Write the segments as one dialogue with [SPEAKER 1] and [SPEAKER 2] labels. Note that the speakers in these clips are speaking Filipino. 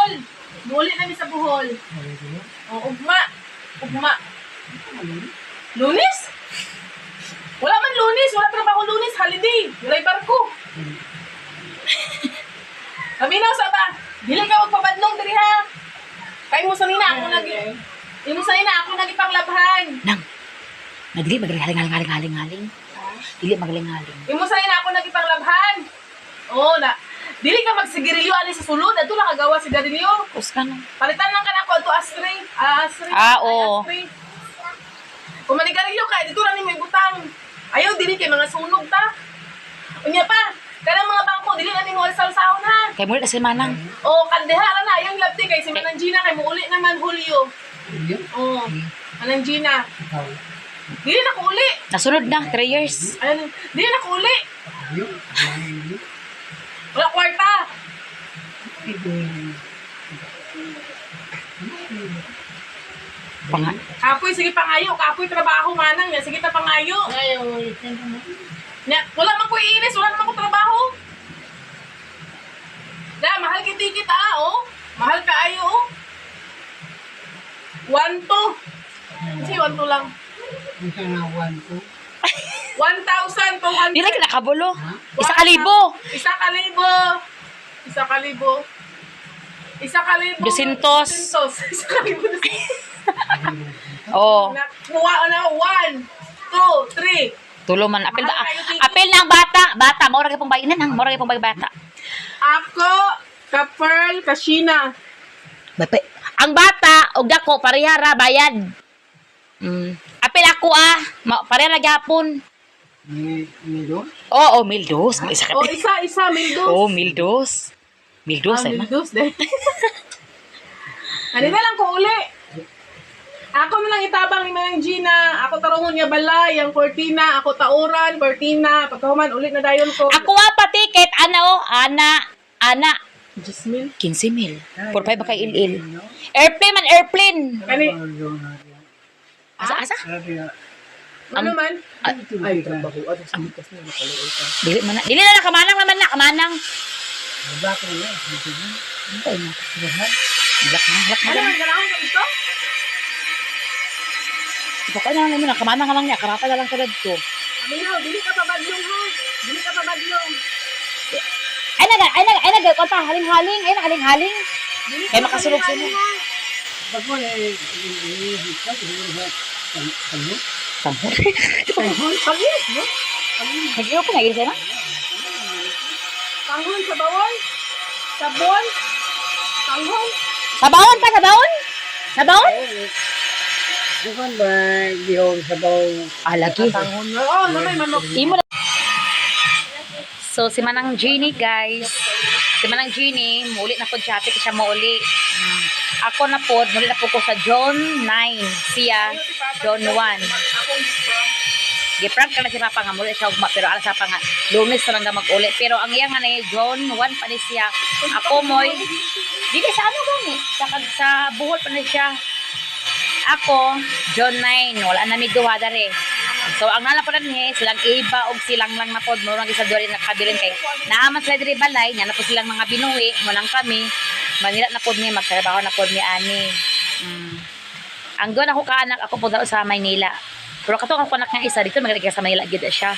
[SPEAKER 1] Bohol. Muli kami sa Bohol. O, ugma. Ugma. Lunes? Wala man Lunes. Wala trabaho Lunes. Holiday. Wala'y barko. Kami na sa ba? Dili ka magpabadlong diri ha. Kay mo sa nina ako imo sa nina ako nagipanglabhan.
[SPEAKER 2] Nang. Dili magaling-haling. Dili magaling-haling.
[SPEAKER 1] Imo sa nina ako nagipanglabhan. Oh, na. Dili ka magsigarilyo ani sa sulod. Adto lang kagawa sigarilyo.
[SPEAKER 2] Kus ka no.
[SPEAKER 1] Palitan lang ka na ako adto astray. Astray.
[SPEAKER 2] Oo.
[SPEAKER 1] Astray. Kung manigarilyo ka, dito lang ni may butang. Ayaw dili kay mga sunog ta. Unya pa, kanang mga bangko dili na nimo alsal-sahon ha.
[SPEAKER 2] Kay mo na si Manang.
[SPEAKER 1] Oh, kandehara na yung labti kay si Manang Gina kay muuli naman Hulyo. Oh, Manang Gina. Dili na ko uli.
[SPEAKER 2] Nasunod na 3 years.
[SPEAKER 1] Ano, dili na ko uli. Wala kwarta. Kapoy, sige pangayo. Kapoy trabaho manang niya. Sige ta pangayo. Wala man ko iinis. Wala naman ko trabaho. Da, mahal kita oh. Mahal ka ayo oh. 1-2. Kasi 1-2 lang. 1,200.
[SPEAKER 2] Dili ka nakabulo. 1,000. 200.
[SPEAKER 1] 200.
[SPEAKER 2] Oh.
[SPEAKER 1] Nakuha na 1, 2, 3.
[SPEAKER 2] Tulo man apel ba? Apel na ang bata. Bata mo ra gyud pong bayinan ang mo ra gyud pong bata.
[SPEAKER 1] Ako, ka-Pearl, ka-Sheena.
[SPEAKER 2] Bape. Ang bata og dako parehara bayad. Apel ako parehara gyapon.
[SPEAKER 3] Mildos?
[SPEAKER 2] Oo, mildos. Isa ka.
[SPEAKER 1] O, isa, Mildos.
[SPEAKER 2] Oh, mildos. Mildos ay na.
[SPEAKER 1] Mildos, deh. Kanina lang ko uli. Ako na lang itabang ni Manang Gina. Ako tarungon niya balay, ang Cortina. Ako tauran, Cortina. Pagkahuman, ulit na dayon ko.
[SPEAKER 2] Ako pa ticket ana.
[SPEAKER 1] 10,000.
[SPEAKER 2] 15,000. Por 5 kay il. Airplane.
[SPEAKER 1] Kani,
[SPEAKER 2] Asa?
[SPEAKER 1] ano man?
[SPEAKER 3] Ay, trabaho.
[SPEAKER 2] Dili na kamanang naman na kamanang.
[SPEAKER 3] Bakit na?
[SPEAKER 2] Ay na. Black
[SPEAKER 1] Ano
[SPEAKER 2] na.
[SPEAKER 1] man, ganahan ka dito?
[SPEAKER 2] Baka na naman na kamanang lang niya. Karata na lang sa dadto.
[SPEAKER 1] Aminaw, dili ka pabadlong ha. Dili ka pabadlong.
[SPEAKER 2] Ay naga. Konta, haling-haling. Ay haling-haling.
[SPEAKER 1] Dili
[SPEAKER 2] Kaya
[SPEAKER 1] ka
[SPEAKER 2] makasulog-sulog.
[SPEAKER 1] pabadlong, ha.
[SPEAKER 3] Pag mo na
[SPEAKER 2] Samhur.
[SPEAKER 1] Pag-yes, no?
[SPEAKER 2] Nag-iyo ko na isa na.
[SPEAKER 1] Tanghon sa bawon. Sabon. Tanghon.
[SPEAKER 2] Sabaon pa, sabaon?
[SPEAKER 3] Bukan ba gihong sabaw?
[SPEAKER 2] Lagi.
[SPEAKER 1] Tanghon. Oh, no, may manok.
[SPEAKER 2] Imo na. So, si Manang Jeannie, guys. Si Manang Jeannie, muli na po siya. Siya mauli. Ako na po, muli na po ko sa John 9. Siya, John 1. Giprank ka na si Papa nga, muli siya ugma. Pero alas pa nga, Lunes na lang na mag-uli. Pero ang iyang nga na John 1 pa ni siya. Ako mo'y, dili sa ano gani? Sa buhol pa ni siya. Ako, John 9. Wala na may duha dari. So, ang nalapunan niya, silang iba o silang lang na pod, murang isa doon nakabilin kay naaman sila diri balay, nya na po silang mga binuwi, munang kami, Manila na pod ni, magtrabaho na pod ni ani. Ang doon ako kaanak, ako po daw sa Maynila. Pero kato ako anak nga isa, dito magaling sa Maynila, gid siya.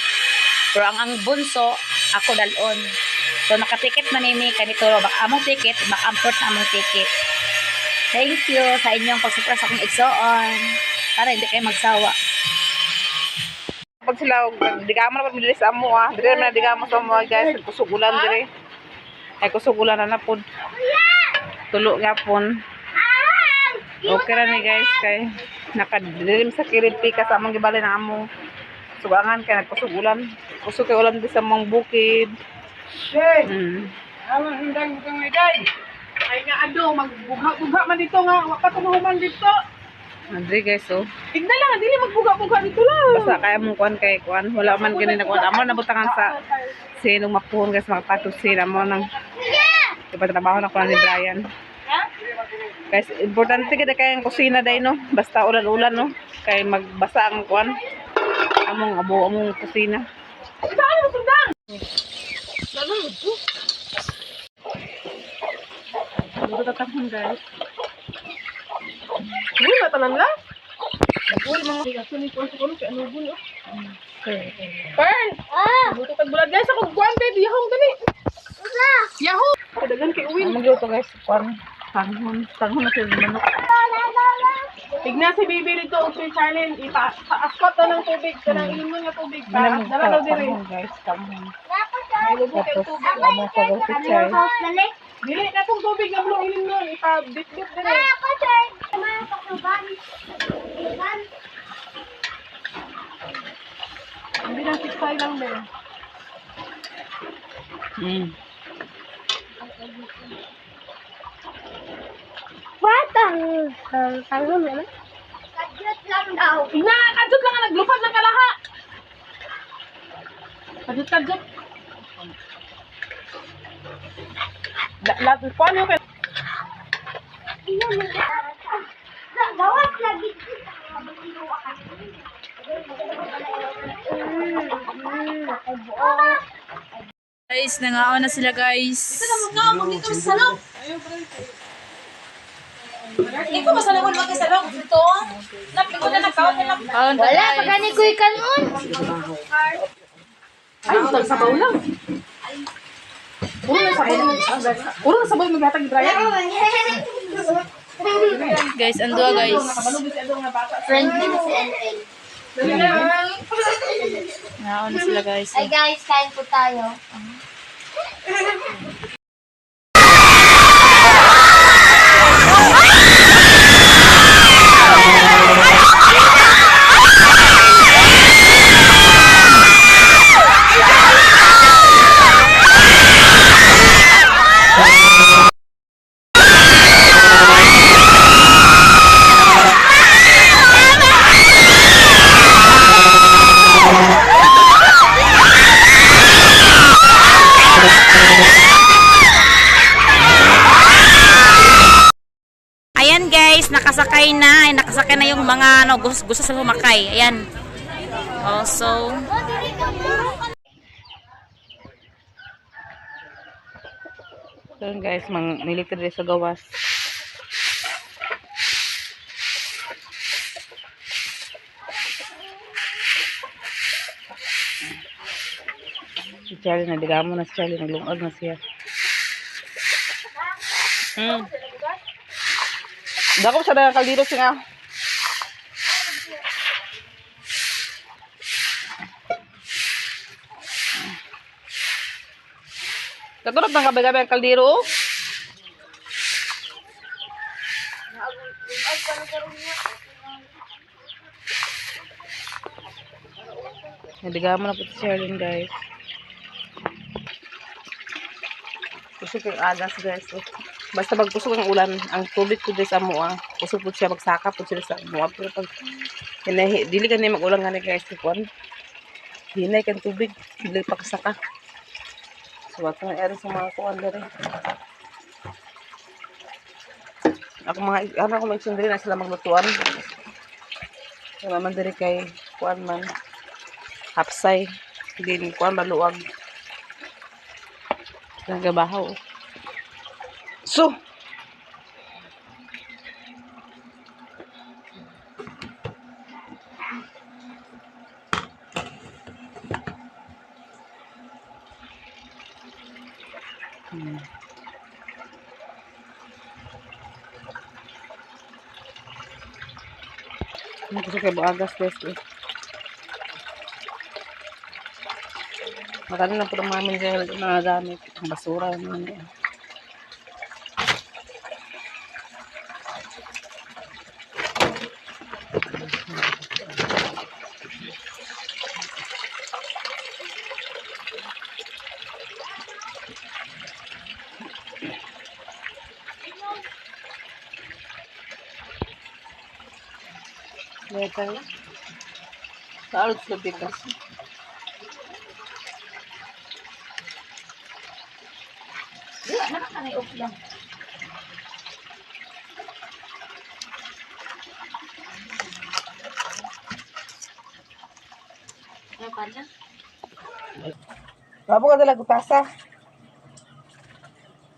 [SPEAKER 2] Pero ang bunso, ako dalon. So, nakatiket man ni kanito, among ticket, makamport na among ticket. Thank you sa inyong pagsupport sa akong igsoon. Para hindi kayo magsawa.
[SPEAKER 4] Pag sila digamo na pag dili sa amo diri na digamo sa amo guys, kusugulan diri. Ay kusugulan na pud. Tulo gapon. Okay ra ni guys kay nakadilim sa kiriti ka sa among gibalay na amo. Sugangan kay nagkusugulan. Kusog kay ulan di sa mong bukid.
[SPEAKER 1] Awan hindang butang ni day. Ay nga ado, magbugha man dito nga, wa pa tumuhuman dito.
[SPEAKER 4] Andri guys
[SPEAKER 1] Tignan lang, dili magbuga-buga dito lang.
[SPEAKER 4] basta kaya mong kuan kay kuan wala man gani na kuan amo nabutangan sa sinong mapuhon guys makapatusin amo nang ipatrabaho na ko ni Brian. Guys, importante gid kay ang kusina day no. Basta ulan-ulan no. Kay magbasa ang kuan. Among kusina.
[SPEAKER 1] Saan mo sundan? Lalo mo.
[SPEAKER 4] Dito tatanghon guys.
[SPEAKER 1] Uy, matanan lang. Uy, mga sunod ko siguro kay Anubul. Pern! Buto tag bulad guys, ako kuan baby, yahong dali. Yahoo! Kadagan kay Uwin.
[SPEAKER 4] Ang magluto guys, kuan tanghon. Tanghon na sila manok.
[SPEAKER 1] Tignan si baby dito, okay silent. Ipa-ascot na ng tubig, kanang inom nga tubig. Para dala daw diri.
[SPEAKER 4] Tanghon guys, tanghon.
[SPEAKER 1] May lubog kay
[SPEAKER 4] Tapos,
[SPEAKER 1] tubig.
[SPEAKER 4] ano sa si Chay.
[SPEAKER 1] Dili na tong tubig nga blue inom nun, ipa-bit-bit diri. Hindi na siksay lang din. Ina, kadjut lang nga naglupad ng kalaha. Kadjut. Kuan yung kay...
[SPEAKER 2] Guys, nangaon na sila guys.
[SPEAKER 1] Dito sa salong. Hindi ko masalungan magkasalong. Ito. Napliko na nagkawat na lang.
[SPEAKER 2] Kaon ta guys.
[SPEAKER 5] Pagani ko ikanon.
[SPEAKER 1] Ay, utang sabaw lang. Puro na sabaw maghatag ni Brian.
[SPEAKER 2] Guys, andua guys.
[SPEAKER 1] Nakabalugit si Adong nga bata.
[SPEAKER 5] Friendly na si NL.
[SPEAKER 2] Nangaon na sila guys.
[SPEAKER 5] Ay guys, kain po tayo.
[SPEAKER 2] Ayan guys, nakasakay na. Ay, nakasakay na yung mga ano, gusto sa sumakay. Ayan. Oh, so
[SPEAKER 4] Ayan guys, niligtad rin sa gawas. Si Charlie, nadigamo na si Charlie. Naglungag na siya. Dako sa dagang kaldero siya. Katurap ng gabi-gabi ang kaldero. Nadigamo na po si Charlie guys. Kusog yung agas guys. Basta pag kusog ang ulan, ang tubig po sa mua, kusog po siya, magsaka po sila sa mua. Pero pag dili ka na mag-ulang nga guys, hinay kang tubig, dili pa kasaka. So, wag kang eri sa mga kuwan na rin. Ako may sundri na sila maglutuan. So, naman diri kay kuwan man, hapsay, din kuwan maluwag. Nagabahaw. So, gusto kayo buagas guys eh. Marami na po ng mga gamit. Ang basura naman eh. Later. Saan sa bigas? Bago ka talaga pasa.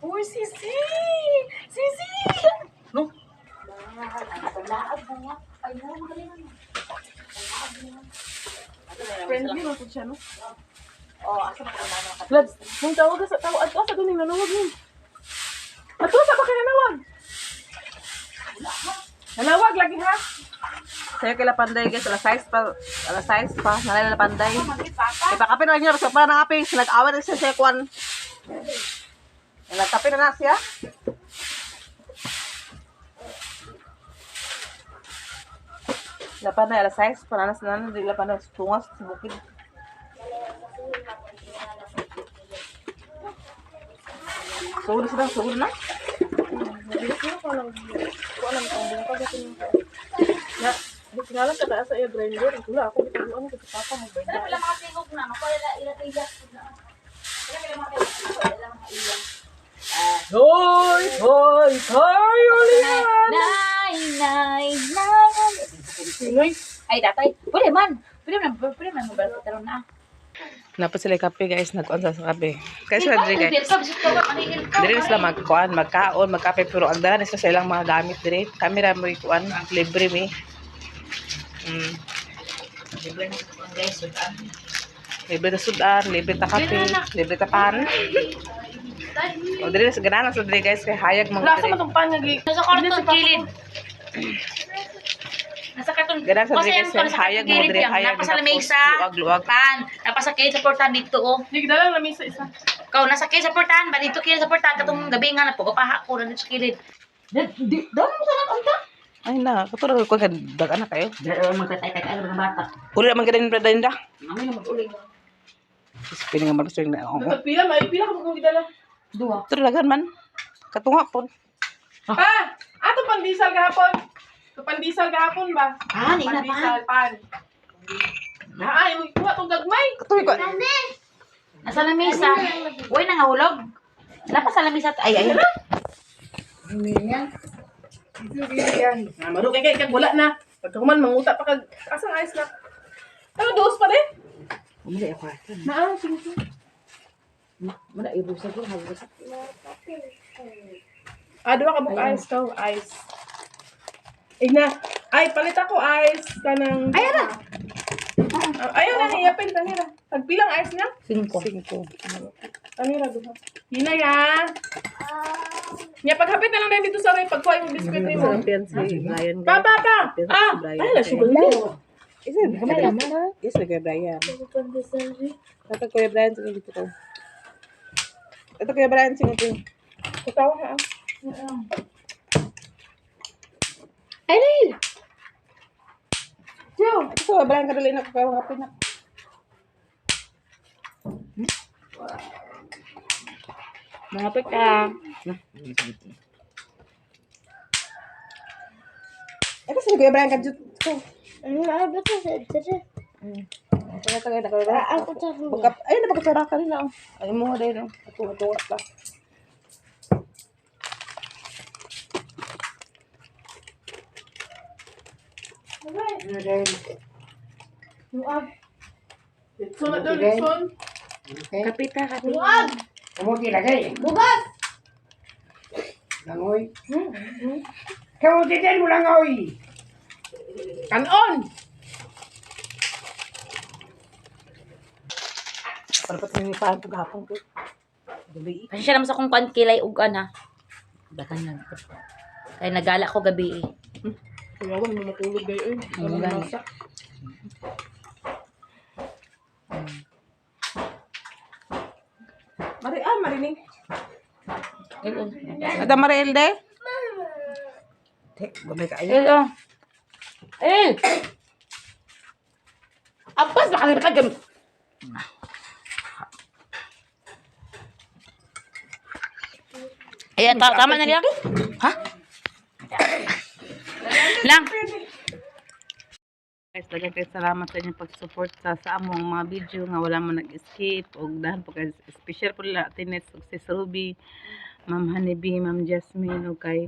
[SPEAKER 1] Uy, Sisi! siya, no?
[SPEAKER 2] Oh, asa ba kung ano ka?
[SPEAKER 1] Lads, mong tawag ka sa tawag. Asa doon yung nanawag mo? Atusa ba kayo nanawag? Nanawag lagi ha?
[SPEAKER 4] Sa'yo kila panday guys, alas 6 pa. Alas 6 pa, nalala na panday. Ipakapin na lang niya, kasi pa nangapi, sinag-awal na siya sa kwan. Nagkape na na siya. Lapan na, alas 6, pananas na na, lapan na, tungas, sa bukid. Sugod na sila, sugod na.
[SPEAKER 1] Na, di sinalang ka taas sa iya grinder. Wala ako, di ko ano kasi papa mo ba?
[SPEAKER 2] Wala mga tingog na, makuha ilang ilang na. Wala mga tingog.
[SPEAKER 1] Hoy! Hoy! Hoy! Ulihan!
[SPEAKER 2] Nay.
[SPEAKER 1] Sinoy?
[SPEAKER 2] Ay, datay. Pwede man mobile ko taron na.
[SPEAKER 4] Napos sila kape guys, nagkuhan sa kape. Kaya sila diri guys. Diri na sila magkuhan, magkaon, magkape, pero ang daan sila sa ilang mga gamit diri. Camera mo ikuan, libre mi. Libre na sudan, libre ta kape, libre ta pan. O diri sa ganahan sa diri guys, kay hayag mga
[SPEAKER 1] Wala sa
[SPEAKER 4] diri.
[SPEAKER 1] matong panyagi.
[SPEAKER 2] Nasa karton kilid. Nasa karton.
[SPEAKER 4] Ganang sa diri guys, hayag mga diri, hayag.
[SPEAKER 2] Napasa lamesa.
[SPEAKER 4] Luwag.
[SPEAKER 2] Pan. Napasa kilid sa portahan dito oh.
[SPEAKER 1] Hindi dalang na misa isa.
[SPEAKER 2] Kau nasa kilid sa portahan ba dito kilid sa portahan katong gabi nga na paha ko na sa kilid. Daw mo sa nakanta.
[SPEAKER 4] Ay na, katulad ko kay dagan na kayo.
[SPEAKER 2] Dahil magtatay-tay ka ng bata.
[SPEAKER 4] Uli naman ganin pa dinda.
[SPEAKER 2] Amoy na mag-uling.
[SPEAKER 4] Pili nga mag-string na ako.
[SPEAKER 1] Nagpila, may pila ka mong gidala.
[SPEAKER 2] Dua.
[SPEAKER 4] Talagan man. Katunga po.
[SPEAKER 1] Pa! Ato pandisal gahapon. Ito pandisal gahapon ba?
[SPEAKER 2] Ah, di na
[SPEAKER 1] Pandisal,
[SPEAKER 2] pa.
[SPEAKER 1] pan. Ay, mo kuha tong gagmay.
[SPEAKER 4] Katuloy ko.
[SPEAKER 2] Nasa lamesa. Uy, nangahulog. Lapas sa lamesa. Ay.
[SPEAKER 1] Maro kay kag wala na. Pagkahuman manguta pa kag asang ayos na. Ano dos pa din?
[SPEAKER 2] Umuli ako.
[SPEAKER 1] Naa, sige.
[SPEAKER 2] Muna ibusa ko. Habusa.
[SPEAKER 1] Duha ka buka ice to, ice. Igna. Ay, palit ako ice kanang. Ay, ara. Ayaw na hiyapin tanira. Pagpilang ice niya?
[SPEAKER 2] 5.
[SPEAKER 1] Tanira duha. Hina ya. Nya paghapit na lang dito sa ray pagkuha yung biskwit mo.
[SPEAKER 4] Champion si Brian.
[SPEAKER 1] Pa. Ay, la sugar mo.
[SPEAKER 4] Isa, kamay naman. Isa kay Brian. Ito Kuya Brian, sige dito ko. Ito Kuya Brian, sige dito.
[SPEAKER 1] Katawa ha.
[SPEAKER 2] Ay,
[SPEAKER 4] Ito Kuya Brian, kadali na ko kapit na.
[SPEAKER 2] Mangapit ka.
[SPEAKER 4] Ito si Kuya Brian, kadjut ko.
[SPEAKER 5] Ano ba ito sa dito?
[SPEAKER 4] Ito na Kuya Brian.
[SPEAKER 5] Ako sa
[SPEAKER 4] Bukap, ayun na pagkasara ka rin na. Ayun mo din. Tunga pa.
[SPEAKER 1] Nuag. Sunod doon, Lipson.
[SPEAKER 2] Kapita.
[SPEAKER 1] Nuag!
[SPEAKER 3] Kamuti lagay.
[SPEAKER 1] Bugas!
[SPEAKER 3] Langoy. Kamuti din mo langoy.
[SPEAKER 1] Kanon!
[SPEAKER 4] Parapat may paan paghapon ko. Gabi.
[SPEAKER 2] Kasi siya naman sa kung kuan kilay ug ana. Dakan lang. Kaya nagala ko gabi eh.
[SPEAKER 1] Kayawan mo matulog kayo eh.
[SPEAKER 2] Ano gani?
[SPEAKER 1] Marining.
[SPEAKER 4] Ada Mariel de? Gabay ka ayo.
[SPEAKER 2] Oh. Apas baka nila kagam. Ayan, tama na nila. Ha? Lang.
[SPEAKER 4] Guys, daghang kay salamat sa inyong pag-support sa among mga video nga wala man nag-escape og dahan po kay special po la Tines ug si Ruby, Ma'am Honeybee, Ma'am Jasmine ug kay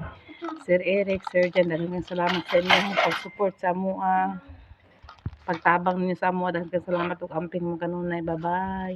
[SPEAKER 4] Sir Eric, Sir Jan, daghang salamat sa inyong pag-support sa amoa. Pagtabang ninyo sa amoa, daghang salamat ug amping mo kanunay. Bye-bye.